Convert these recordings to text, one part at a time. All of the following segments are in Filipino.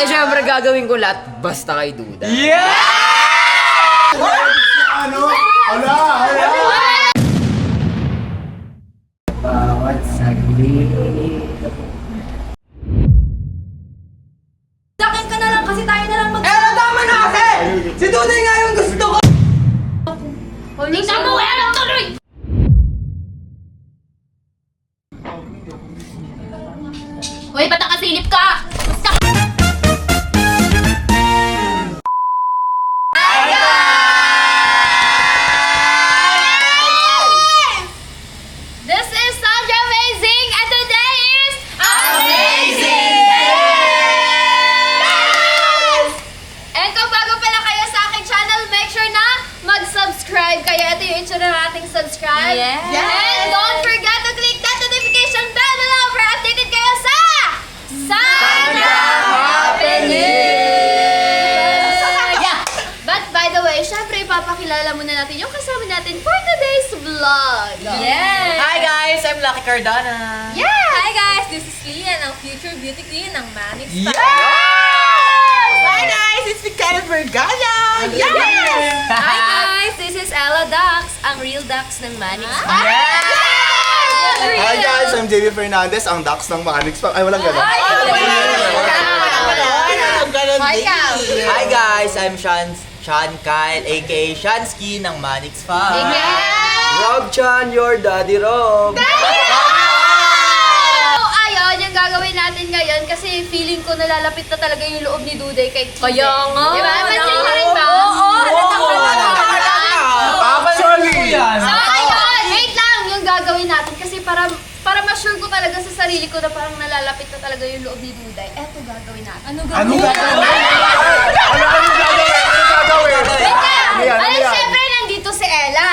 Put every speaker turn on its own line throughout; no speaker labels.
Eh, syempre gagawin ko lahat basta kay Duda.
Yeah!
Ano? Hala! Hala!
Bawat saglit.
Sakin ka na lang kasi tayo na lang mag-
Tama na kasi! Si Duday nga yung gusto ko!
Tingnan mo kaya lang tuloy! Uy, ba't nakasilip ka? This is Sandra Amazing and today is Amazing Days! And kung bago pala kayo sa aking channel, make sure na mag-subscribe kayo. Ito yung itsura ng ating subscribe.
Yes.
And don't forget to click that notification bell below para updated kayo sa Sandra Happening! But by the way, syempre ipapakilala muna natin yung kasama natin for today's vlog.
Yes!
Hi guys, I'm Lucky Cardona.
Yes!
Hi guys! This is Lian, ang future beauty queen ng Manix Style.
Hi guys! It's Victoria Vergara!
Yes!
Hi guys! This is Ella Dax, ang real Dax ng Manix Style.
Hi guys, I'm JB Fernandez, ang Dax ng Manix. Ay, walang gano'n.
Hi, Cal!
Hi guys, I'm Sean Kyle, aka Shansky ng Manix Fam. Rob Chan, your daddy Rob.
So, ayun, yung gagawin natin ngayon kasi feeling ko nalalapit na talaga yung loob ni Duday kay Kibe.
Kaya nga.
Diba? Pansin mo rin ba?
Actually!
So, ayun, wait lang yung gagawin natin kasi para ma-sure ko talaga sa sarili ko na parang nalalapit na talaga yung loob ni Duday. Eto gagawin natin.
Ano gagawin? Ano gagawin?
Wait lang!
Ano yan?
Ay, syempre, nandito si Ella.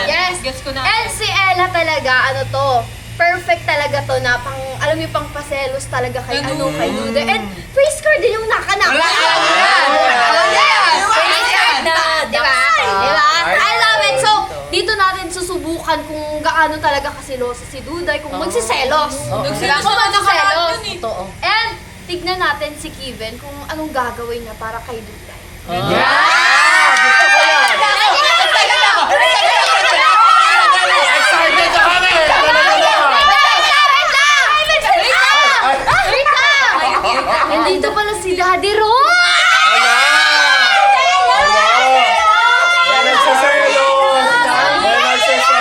Yes.
Gets ko na.
And si Ella talaga, ano to, perfect talaga to na pang, alam niyo, pang paselos talaga kay kay Duday. And face card din yung nakanak. Face card na, di ba? Di ba? I love it. So, dito natin susubukan kung gaano talaga kasiloso si Duday, kung magsiselos. Diba? Kung magsiselos. And, tignan natin si Kevin kung anong gagawin niya para kay Duday.
Excited na kami!
Wait lang! Nandito pala si Daddy Ron!
May nagsaselos! May nagsaselos!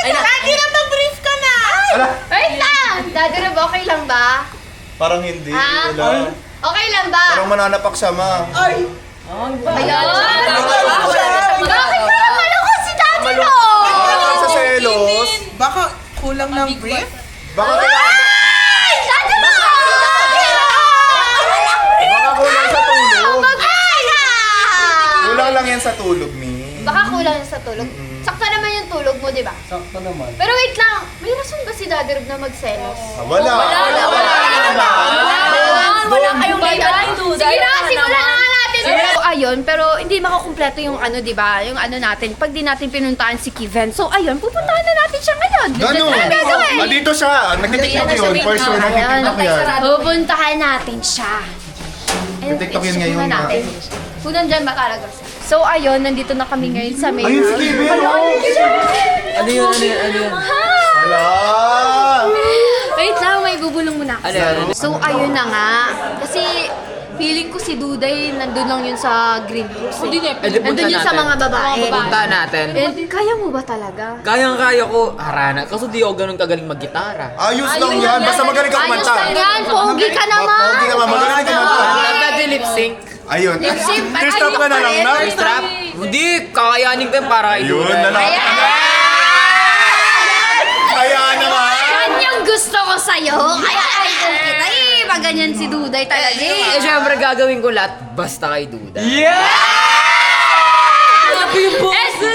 Daddy Ron, mag-brief ka na! Wait lang! Daddy Ron, okay lang ba?
Parang hindi.
Ha?
Wala.
Okay lang ba?
Parang mananapak siya, ma.
Ayun! Bakit parang malungkot si Daddy Ron?
Parang nagsaselos.
Baka kulang ng brief?
Baka
Ay! Daddy Ron!
baka kulang sa tulog.
Ay!
Kulang lang yan sa tulog, ni.
Baka kulang sa tulog. Sakto naman yung tulog mo, di ba?
Sakto naman.
Pero wait lang, may rason ba si Daddy Ron na magselos?
Wala.
Wala kayong laban, Duday.
Sige na, simulan na nga natin. So, ayun, pero hindi makukumpleto yung ano, di ba? Yung ano natin, pag di natin pinuntahan si Kiven. So, ayun, pupuntahan na natin siya ngayon.
Ganun.
Ano gagawin?
Dito siya. Nagtitiktok yun. For sure, nagtitiktok yan.
Pupuntahan natin siya. Ayun,
TikTok yun
i-check
ngayon,
muna natin. Kung nandyan ba talaga siya. So, ayun, nandito na kami ngayon sa main.
Ayun si Kevin, oh!
Ano yun?
Hala!
Wait lang, may bubulong muna ako.
Ano yun?
So, ayun na nga. Kasi, feeling ko si Duday nandun lang yun sa green house.
Eh, di punta
Nandun yun sa
natin.
mga babae.
Punta natin.
And, kaya mo ba talaga?
Kayang-kaya ko, harana. Kaso di ako ganun kagaling mag-gitara.
Ayos lang yan. Basta magaling ka
Ayos
kumanta.
lang yan, pogi ka naman.
Pogi ka naman. Magaling ka kumanta.
Pwede lip sync.
Ayun.
Lip-sync.
Christoph ka na lang, na?
Strap? Hindi, kakayanin ko yun para kay
Ayun,
Duday.
lalaki. Kaya naman.
Yan yung gusto ko sa'yo. Kaya idol kita. Pag ganyan si Duday talaga.
Eh, syempre gagawin ko lahat basta kay Duday.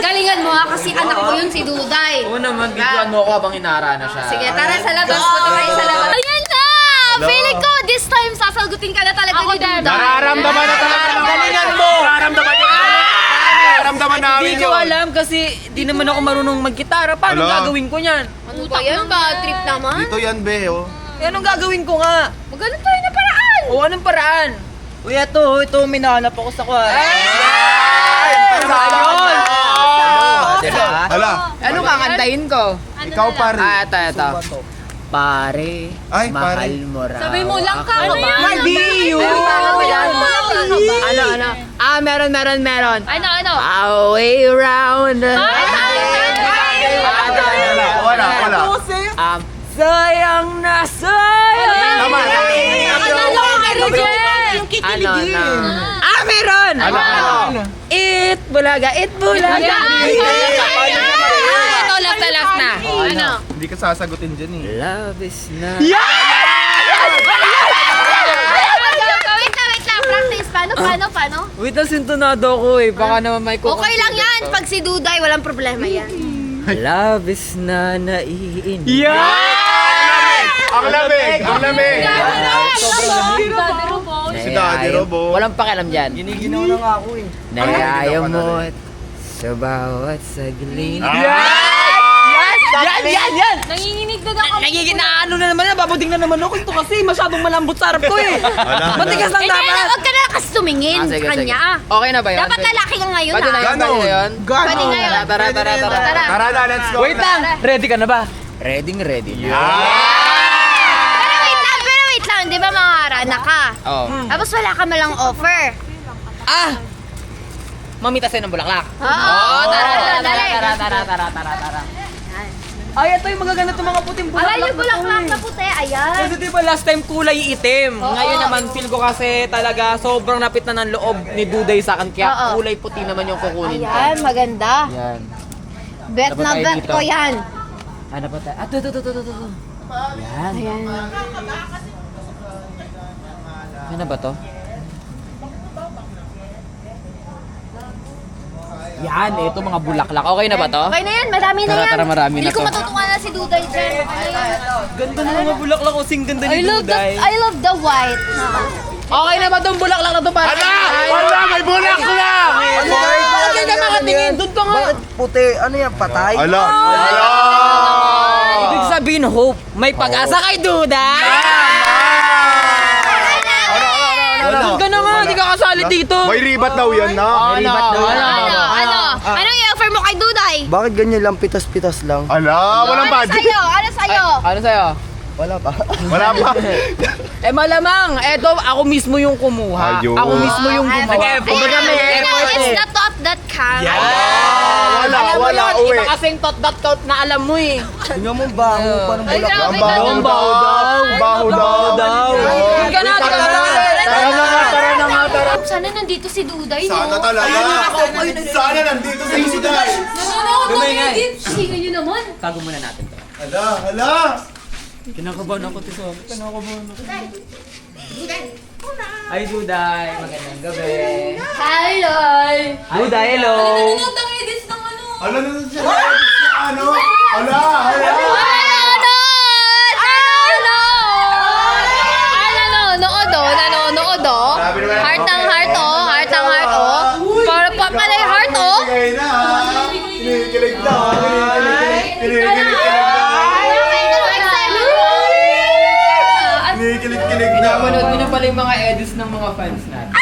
Galingan mo ha, kasi anak ko yun si Duday.
Oo naman, bigyan mo ako habang inaarana siya.
Sige, tara sa labas. Punta tayo sa labas. Ayan na! Feeling ko this time sasagutin ka na talaga ni Duday.
Nararamdaman na talaga ng galingan mo. Nararamdaman niya. Nararamdaman namin
Hindi ko
yun.
alam kasi di naman ako marunong mag-gitara. Paano
Ala.
gagawin ko yan?
Ano ba yan? Bad trip naman.
Dito yan, be, oh.
Anong gagawin ko nga?
Maghanap tayo na paraan!
O, anong paraan?
Uy, ito minahanap ako sa kwan.
Ayun!
Diba?
Hala.
Ano kakantahin ko?
Ikaw pare.
Ito. Pare,
Ay,
mahal
pare.
mo raw.
Sabi mo lang ka ba?
Hindi yun! Ano? Meron.
Ano?
Way round.
Wala.
Sayang na sayang.
Tama.
Ano na? Meron!
Ano?
It bulaga.
Ito, last na. Ano?
Hindi ka sasagutin dyan eh.
Love is na.
Wait lang. Practice. Paano?
Wait, sintonado ko eh. Baka naman may
Okay lang yan. Pag si Duday, walang problema yan.
Love is na naiin.
Ang lamig! Si Daddy Robo.
Walang pakialam dyan.
Giniginaw na nga ako eh.
Nayaya mo sa bawat saglit. Yan!
Nanginginig na ako.
Ano na naman yan, babuding na naman ako. Ito kasi masyadong malambot sa harap ko eh. Matigas lang
Hindi,
dapat.
huwag ka na kasi tumingin sa kanya.
Okay na ba yun?
Dapat lalaki ka ngayon
Pwede na
ah.
yun? Pwede na yun?
Pwede ngayon.
Tara.
Tara na, let's go.
Wait lang! Ready ka na ba? Ready na.
Pero wait lang, di ba mga harana ka?
Oo.
Tapos wala ka malang offer.
Mamita sa'yo ng bulaklak.
Oo, tara.
Tara. Ay, ito yung magaganda itong mga puting bulaklak.
Ay, yung bulaklak na puti, ayan.
Kasi diba last time kulay itim. Ngayon naman feel ko kasi talaga sobrang napit na ng loob ni Duday sa akin. Kaya
Oo.
kulay puti naman yung kukunin ko.
Ayan, maganda.
Yan.
Bet
Dapat
na
tayo
bet
dito.
ko yan.
Ano ba tayo? Ito. Yan.
Ayan.
Ano ba to? Yan, ito mga bulaklak. Okay na ba to?
Okay na yan, marami na yan.
Tara, marami na
Hindi ko
to.
matutukan na si Duday dyan. Ano yan?
Ganda ng mga bulaklak ko. Sing ganda ni Duday.
I love the white.
Okay na ba tong bulaklak na to para?
Wala! May bulaklak!
Bakit ka makatingin? Doon ka nga.
Bakit puti? Ano yan? Patay?
Hala!
Ibig sabihin, hope. May pag-asa kay Duday. Doon ka na nga. Hindi ka kasali dito.
May ribat daw yan na.
Anong i-offer mo kay Duday?
Bakit ganyan lang? Pitas-pitas lang?
Ala, walang budget.
Ano sa'yo?
Ano sa'yo?
Wala pa.
Wala pa.
Malamang. Eto, ako mismo yung kumuha.
Ayun.
Ako mismo yung gumawa. Kumbaga may effort
It's
eh.
the thought that counts.
Wala, uwi.
Iba kasing tot that count na alam mo eh.
Tingnan mo baho pa ng bulaklak.
Ang baho daw.
Hindi ka na.
Tara na nga.
Sana nandito si Duday, no?
Sana talaga. Sana nandito sa Duday.
Nanonood ng edit. Sige nyo naman.
Tago muna natin to.
Hala.
Kinakabahan ako, Tiso. Ay, Duday. Magandang gabi.
Hi, Loy.
Duday, hello.
Nanonood ng edits ng ano?
Ala na siya. Ano? Ala.
Nanonood oh. Heart ng heart oh. Para pa pala yung heart oh.
Kinikilig na. Kinikilig na. Kinikilig na.
Manood mo na pala yung mga edits ng mga fans natin.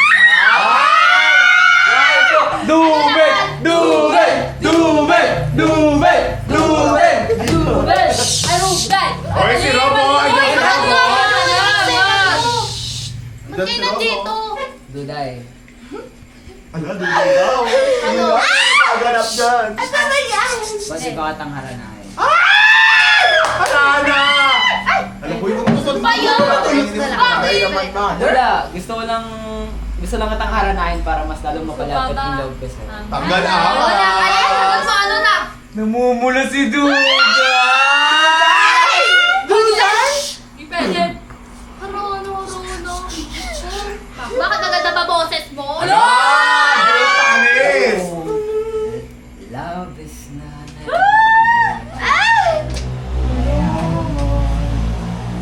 Oy, si Robo.
Ba't kayo nandito?
Duday.
Ala, Duday daw. Ano? Naganap dyan.
Ba't iba ka tanghara na eh?
Ala. Alam mo yung gusto
Ba yun?
Wala. Gusto lang kitang haranahin para mas lalo mapalapit yung love ko sa'yo.
Tanggal
Wala ka yan. Ano na?
Namumula si Duday!
Duday? Ano? Bakit naganda pa boses mo?
Tanis.
Love is not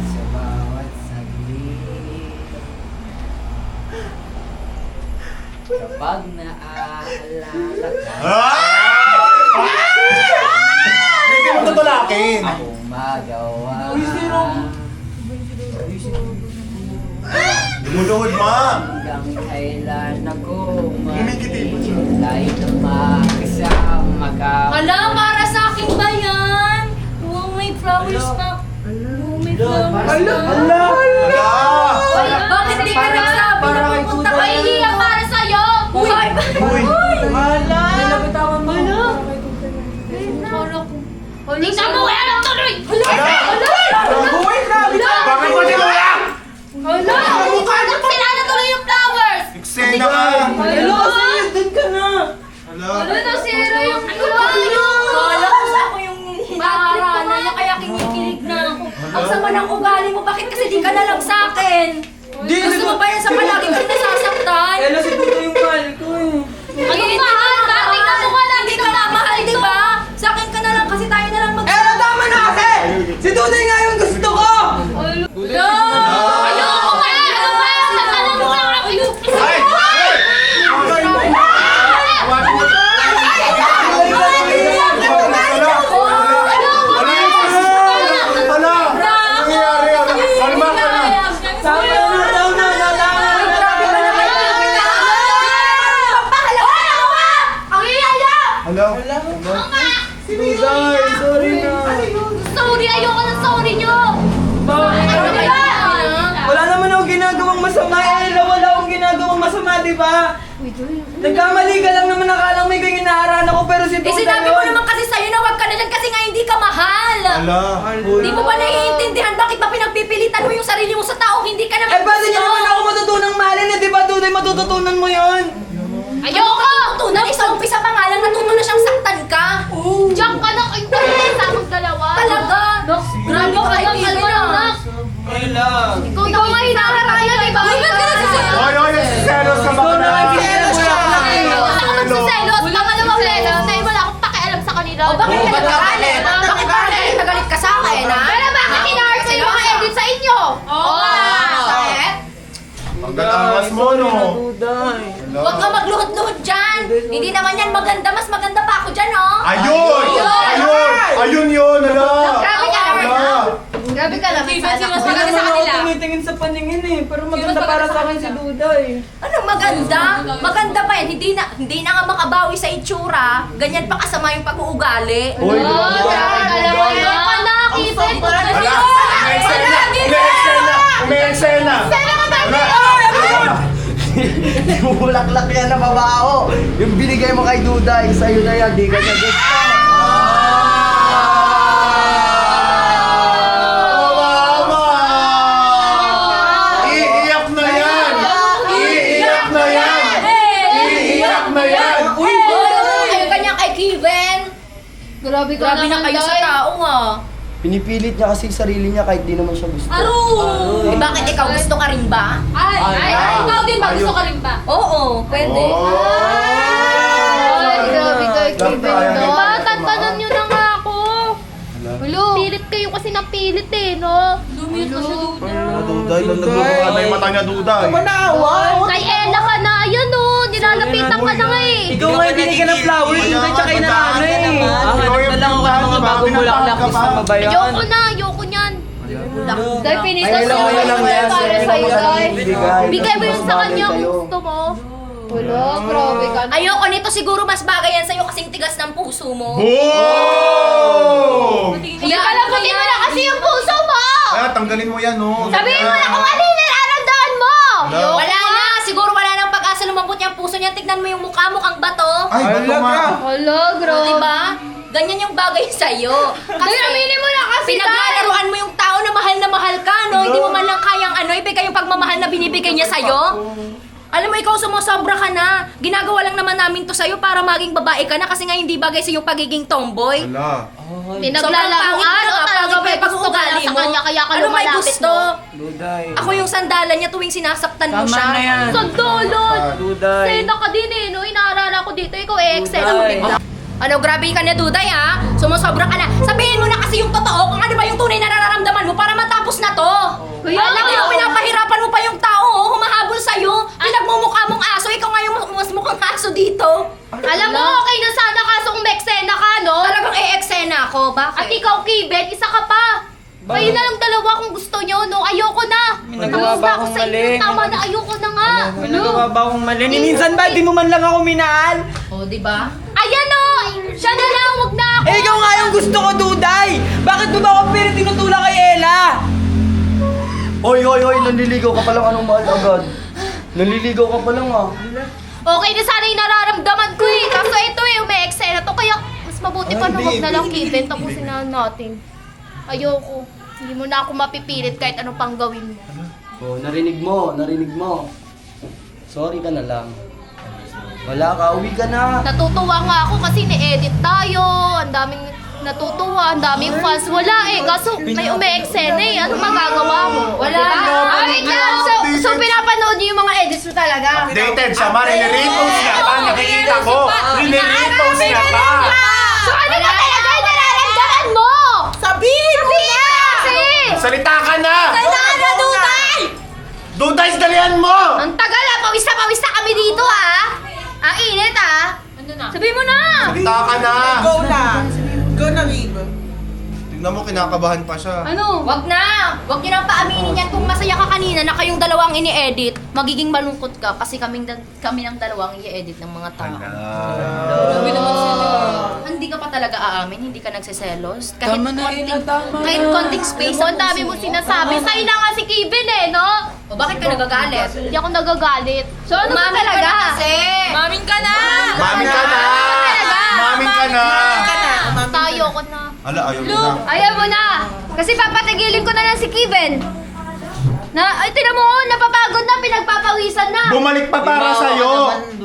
sa bawat saglit. Kapag naaalala ka,
Hindi mo tutulakin.
akong magawa.
Tuhod mo.
Hanggang kailan ako
Humigit-ibig siya.
maghintay na makasama ka.
Hala, para sa akin ba yan? Oh, may flowers na. Oh, may flowers na.
Hala!
Ay, bakit di ka nagsabi na pupunta ka? Ay, hindi yan para sa'yo. Uy!
Uy!
Wala!
Tingnan mo, kaya lang tuloy!
Uy, grabe ka!
Bakit mo tinula?
Hala! Sinana tuloy yung flowers!
Eksena ka!
Hello, sa'yo, dun ka na!
Hala!
Nasira yung flowers! Kala ko sa ako yung hinaharana niya, kaya kinikilig na ako. Ang sama ng ugali mo, bakit kasi di ka na lang sa akin? Gusto mo ba yan sa palagi ka nasasaktan?
Hello, si Tuto yung mahal ko eh.
Ay, mahal ba? Tingnan mo nga lagi ka mahal, di ba? Sa akin ka na lang kasi tayo na lang mag-
Tama na kasi! Si Tutoy nga yung gusto ko!
Ayoko nga! Ano ba? Ano ba?
Ay! Hala! Nangyayari yan. Kalma ka na.
Ang iyaya!
Hala!
Tutoy, sorry na.
Sorry! Ayoko ng sorry nyo! Ano ba?
Wala naman akong ginagawang masama eh. Wala akong ginagawang masama, di ba? Nagkamali ka lang naman, akalang may ganyan naharana ko, pero si
Eh,
Tutoy
sinabi ko naman kasi sa'yo na huwag ka na dyan kasi nga hindi ka mahal!
Hala!
Di mo ba naiintindihan bakit ba pinagpipilitan mo yung sarili mo sa taong hindi ka naman
Eh, bakit niya naman ako matutunang mahalin eh, di ba, Tutoy? Matututunan mo yun.
Ayoko! Tunan, sa umpisa pa nga lang natuto na siyang saktan ka! Diyan ka na, kayo ka na sa among dalawa! Talaga! Grabe ka kaibigan ah!
Kayla.
Ikaw nga hinaharana, di ba? Uy, ba't ka nagsiselos?
Oy, oy! Nagsiselos ka ba ka na?
Wala ka magsiselos! Pangalawang lelos dahil wala akong pakialam sa kanila. O bakit ka nagkakalit? Bakit ba nagalit ka sa akin, ha? Pero bakit hinaharap sa yung mga edit sa inyo? Oo nga! Bakit?
Ang gatangas mo, no?
Tutoy.
Huwag ka magluhod-luhod dyan! Hindi naman yan maganda, mas maganda pa ako dyan, oh!
Ayun! Ayun! Ayun yun! Hala!
Grabe ka naman,
Hala!
ha? Grabe ka naman sa anak
Hindi
ko.
naman ako tumitingin sa paningin eh, pero maganda para sa akin si Duday.
Ano maganda? Maganda pa yan. Hindi na nga makabawi sa itsura. Ganyan pa kasama yung pag-uugali.
Uy!
Ayoko na, Kipit!
Hala! May eksena! May eksena! May eksena!
Yung bulaklak yan na babaho. Yung binigay mo kay Duday, sa'yo na yan, di ka niya gusto.
Kawawa! Iiyak na yan! Iiyak na yan! Iiyak na yan!
Uy! Kayo ganyan kay Kevin. Grabe na kayo sa tao, ah.
Pinipilit niya kasi sarili niya kahit di naman siya gusto.
Eh, bakit ikaw gusto ka rin ba? Ikaw din ba? Gusto ka rin ba? Oo, pwede.
Grabe kay Kevin, no?
Tantanan nyo na nga ako. Pilit kayo kasi napilit eh, no? Lumit na siya doon.
Duday, nagbubuka na yung mata niya, Duday.
Kay Ella ka na, ayan o. Nilalapitan ka na nga eh.
Ikaw nga yung binigyan ng flowers, Duday, tsaka inaano eh. Hanap na lang ako ng mga bagong bulaklak, gusto mo ba yan?
Ayoko niyan. Dahil pinita
Ay, alam mo yun lang yan.
para sa'yo, Day.
Bigay.
Bigay mo yun sa kanya kung gusto mo. Wala, grabe ka. Ayoko nito, siguro mas bagay yan sa'yo kasing tigas ng puso mo.
Boom!
Kalabutin mo na kasi yung puso mo!
Kaya tanggalin mo yan, no?
Sabihin mo na kung ano yung nararamdaman mo!
Wala.
Wala na! Siguro wala nang pag-asa lumambot yung puso niya. Tignan mo yung mukha mo, ang bato.
Ay, bato nga.
Hala, grabe. Diba? Ganyan yung bagay sa'yo. Kasi aminin mo na kasi pinaglalaruan mo yung tao na mahal ka, no? Hindi mo man lang kayang ibigay yung pagmamahal na binibigay niya sa'yo. Alam mo, ikaw sumusobra ka na. Ginagawa lang naman namin to sa'yo para maging babae ka na kasi nga hindi bagay sa yung pagiging tomboy.
Hala.
Pinaglalaruan o talaga may gusto ka lang sa kanya kaya ka lumapit mo? Ano may gusto?
Duday.
Ako yung sandalan niya tuwing sinasaktan mo
Tama
siya.
na yan.
Sandalan!
Duday.
Sena ka din eh, no? Inaalala ko dito, ikaw excel mo din. Ano, grabe ka na, Duday, ha? Sumusobra ka na. Sabihin mo na kasi yung totoo kung ano ba yung tunay na nararamdaman mo para matapos na to. Alam mo yung pinapahirapan mo pa yung tao, oh, humahabol sa'yo. Pinagmumukha mong aso, ikaw nga yung mas mukhang aso dito. Alam mo, okay na sana kaso kung may eksena ka, no? Talagang e-eksena ako, bakit? At ikaw, Kibet, isa ka pa. Kayo na lang dalawa kung gusto nyo, no? Ayoko na.
May nagawa ba akong mali?
Tama na, ayoko na nga.
May nagawa ba akong mali? Minsan ba, di mo man lang ako minahal?
O, di ba?
Ayan o! Siya na lang, wag na ako.
Eh, ikaw nga yung gusto ko, Duday! Bakit mo ba ako tinutulak kay Ella?
Hoy, nanliligaw ka pa lang, anong mahal agad? Nanliligaw ka pa lang ah.
Okay na sana yung nararamdaman ko eh. Kaso ito eh, may eksena to. Kaya mas mabuti pa na wag na lang, Kevin. Tapusin na natin. Ayoko. Hindi mo na ako mapipilit kahit ano pang gawin mo.
Oh, narinig mo. Sorry ka na lang. Wala ka, uwi ka na.
Natutuwa nga ako kasi ni-edit tayo. Ang daming natutuwa, ang daming fans. Wala eh. Kaso may umi-eksena eh. Ano magagawa mo?
Wala.
Wait lang. So pinapanood niyo yung mga edits mo talaga?
Dated siya, ma. Riniripost niya pa. Nakikita ko. Riniripost niya pa.
So ano ba talaga yung nararamdaman mo? Sabihin mo na! Kasi!
Salita ka na!
na, Duday!
Duday, dalihan mo!
Ang tagal ah! Pawis na kami dito ah! Ang init ah! Sabihin mo na!
Salita ka na!
Go na! Go na, Riva.
Tignan mo, kinakabahan pa siya.
Ano? Wag na! Wag niyo nang paaminin yan kung masaya ka kanina na kayong dalawang ini-edit. Magiging malungkot ka kasi kami ng dalawang i-edit ng mga tao. Grabe naman sila. Hindi ka pa talaga aamin, hindi ka nagsiselos. Kahit kahit konting space. Ang dami mo sinasabi. Sa'yo na nga si Kevin eh, no? O bakit ka nagagalit? Hindi ako nagagalit. So ano ba talaga?
Maming ka na!
Maming ka na! Maming ka na!
Tayo ko na.
Ala, ayaw mo na.
Ayaw mo na! Kasi papatigilin ko na lang si Kevin. Ay, tinan mo, napapagod na, pinagpapawisan na.
Bumalik pa para sa'yo!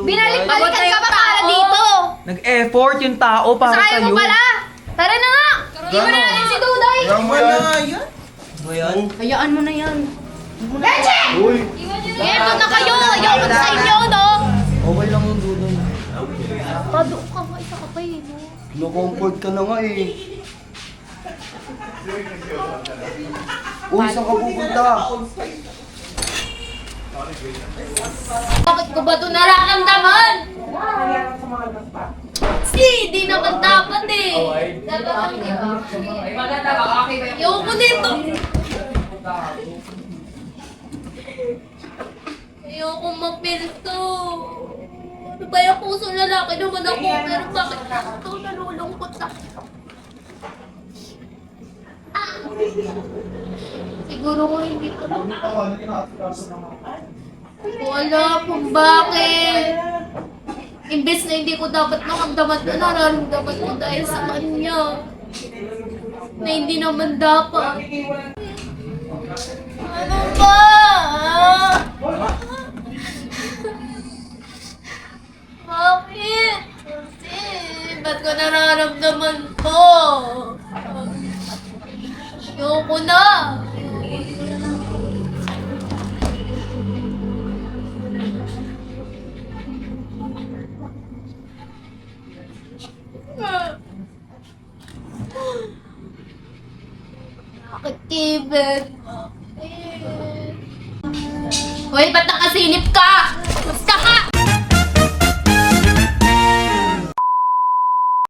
Binalik-balikan ka pa para dito.
Nag-effort yung tao para
Sakay
sa'yo.
mo pala. Tara na nga. Hindi mo na natin si Duday.
Ayaw mo
Wala
yan.
nga yan.
Ano yan?
Hayaan mo na yan. Leche!
Uy!
Ito na kayo. Ayaw ko sa inyo, no?
Okay lang yung Duday.
Pado ka nga, isa ka pa eh, no?
No-comfort ka na nga eh. Uy, saan ka pupunta?
Bakit ko ba ito nararamdaman? Di naman dapat eh. Dapat di ba? Ayoko nito. Ayoko mapilto. Ano ba yung puso lalaki naman ako? Pero bakit ito nalulungkot ako? Siguro ko hindi ko wala kung bakit. Imbes na hindi ko dapat nakamdaman ko, nararamdaman ko dahil sa kanya. Na hindi naman dapat. Ano ba? Bakit? Kasi, ba't ko nararamdaman ko? Ayoko na. Bakit, Kevin? Bakit? Hoy, ba't nakasilip ka? Basta